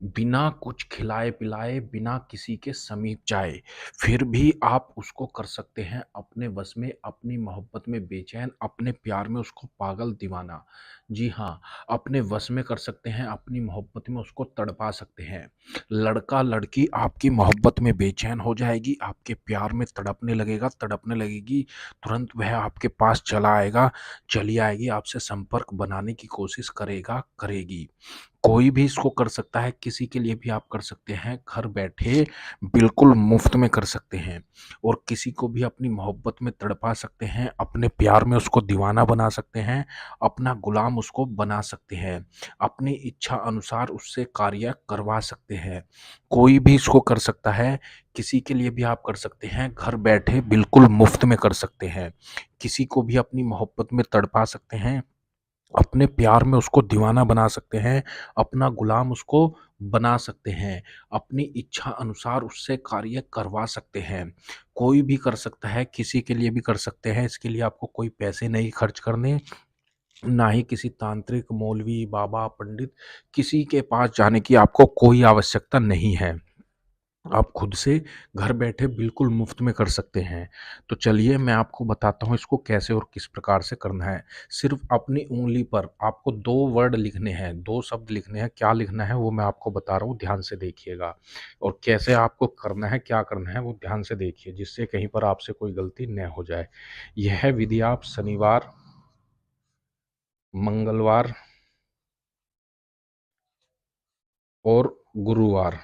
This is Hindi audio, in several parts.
बिना कुछ खिलाए-पिलाए, बिना किसी के समीप जाए, फिर भी आप उसको कर सकते हैं अपने वश में, अपनी मोहब्बत में बेचैन, अपने प्यार में उसको पागल दीवाना। जी हाँ, अपने वश में कर सकते हैं, अपनी मोहब्बत में उसको तड़पा सकते हैं। लड़का-लड़की आपकी मोहब्बत में बेचैन हो जाएगी, आपके प्यार में तड़पने लगेगा, तड़पने लगेगी, तुरंत वह आपके पास चला आएगा, चली आएगी, आपसे संपर्क बनाने की कोशिश करेगा, करेगी। कोई भी इसको कर सकता है, किसी के लिए भी आप कर सकते हैं, घर बैठे बिल्कुल मुफ़्त में कर सकते हैं और किसी को भी अपनी मोहब्बत में तड़पा सकते हैं, अपने प्यार में उसको दीवाना बना सकते हैं, अपना गुलाम उसको बना सकते हैं, अपनी इच्छा अनुसार उससे कार्य करवा सकते हैं। कोई भी इसको कर सकता है, किसी के लिए भी आप कर सकते हैं, घर बैठे बिल्कुल मुफ़्त में कर सकते हैं। किसी को भी अपनी मोहब्बत में तड़पा सकते हैं, अपने प्यार में उसको दीवाना बना सकते हैं, अपना गुलाम उसको बना सकते हैं, अपनी इच्छा अनुसार उससे कार्य करवा सकते हैं। कोई भी कर सकता है, किसी के लिए भी कर सकते हैं, इसके लिए आपको कोई पैसे नहीं खर्च करने, ना ही किसी तांत्रिक, मौलवी, बाबा, पंडित किसी के पास जाने की आपको कोई आवश्यकता नहीं है। आप खुद से घर बैठे बिल्कुल मुफ्त में कर सकते हैं। तो चलिए मैं आपको बताता हूँ इसको कैसे और किस प्रकार से करना है। सिर्फ़ अपनी उँगली पर आपको 2 वर्ड लिखने हैं, 2 शब्द लिखने हैं, क्या लिखना है वो मैं आपको बता रहा हूँ, ध्यान से देखिएगा। और कैसे आपको करना है, क्या करना है वो ध्यान से देखिए, जिससे कहीं पर आपसे कोई गलती न हो जाए। यह विधि आप शनिवार, मंगलवार और गुरुवार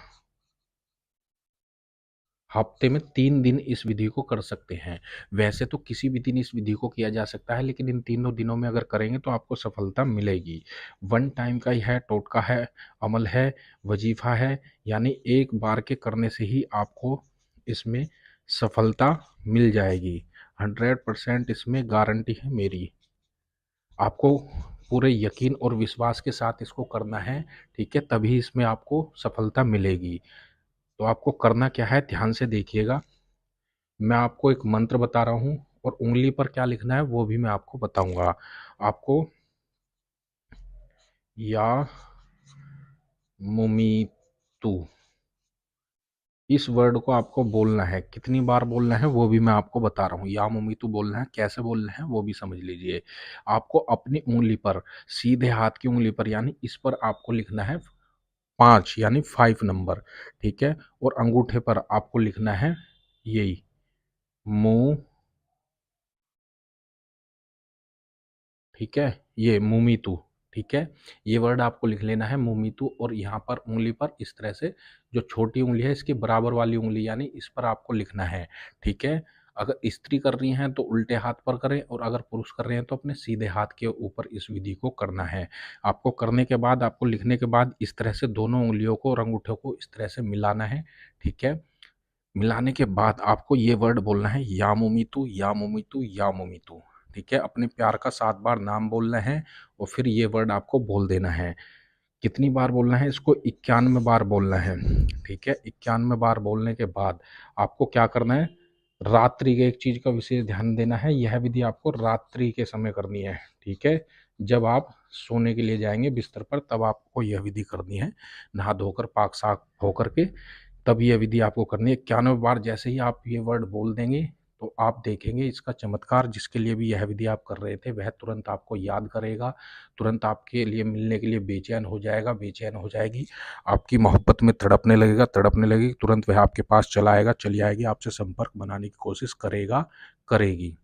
हफ्ते में 3 दिन इस विधि को कर सकते हैं। वैसे तो किसी भी दिन इस विधि को किया जा सकता है, लेकिन इन तीनों दिनों में अगर करेंगे तो आपको सफलता मिलेगी। वन टाइम का यह टोटका है, अमल है, वजीफ़ा है, यानी एक बार के करने से ही आपको इसमें सफलता मिल जाएगी। 100% इसमें गारंटी है मेरी। आपको पूरे यकीन और विश्वास के साथ इसको करना है, ठीक है? तभी इसमें आपको सफलता मिलेगी। तो आपको करना क्या है, ध्यान से देखिएगा। मैं आपको एक मंत्र बता रहा हूँ और उँगली पर क्या लिखना है वो भी मैं आपको बताऊँगा। आपको या मुमीतु इस वर्ड को आपको बोलना है। कितनी बार बोलना है वो भी मैं आपको बता रहा हूँ। या मुमीतु बोलना है, कैसे बोलना है वो भी समझ लीजिए। आपको अपनी उँगली पर, सीधे हाथ की उँगली पर यानी इस पर आपको लिखना है 5 यानी 5 नंबर, ठीक है? और अंगूठे पर आपको लिखना है यही मू ठीक है? ये मुमीतु, ठीक है? ये वर्ड आपको लिख लेना है मुमीतु और यहाँ पर उँगली पर इस तरह से जो छोटी उँगली है इसकी बराबर वाली उँगली यानी इस पर आपको लिखना है, ठीक है? अगर स्त्री कर रही हैं तो उल्टे हाथ पर करें और अगर पुरुष कर रहे हैं तो अपने सीधे हाथ के ऊपर इस विधि को करना है। आपको करने के बाद, आपको लिखने के बाद इस तरह से दोनों उँगलियों को और अंगूठों को इस तरह से मिलाना है, ठीक है? मिलाने के बाद आपको ये वर्ड बोलना है या मोमितु या मोमितु या मोमितु, ठीक है? अपने प्यार का 7 बार नाम बोलना है और फिर ये वर्ड आपको बोल देना है। कितनी बार बोलना है इसको? 91 बार बोलना है, ठीक है? 91 बार बोलने के बाद आपको क्या करना है? रात्रि के एक चीज़ का विशेष ध्यान देना है, यह विधि आपको रात्रि के समय करनी है, ठीक है? जब आप सोने के लिए जाएँगे बिस्तर पर तब आपको यह विधि करनी है, नहा धोकर पाक-साफ होकर के तब ये विधि आपको करनी है। 91 बार जैसे ही आप ये वर्ड बोल देंगे, तो आप देखेंगे इसका चमत्कार जिसके लिए भी यह विधि आप कर रहे थे, वह तुरंत आपको याद करेगा, तुरंत आपके लिए मिलने के लिए बेचैन हो जाएगा, बेचैन हो जाएगी, आपकी मोहब्बत में तड़पने लगेगी, तुरंत वह आपके पास चला आएगा, चली आएगी, आपसे संपर्क बनाने की कोशिश करेगा, करेगी।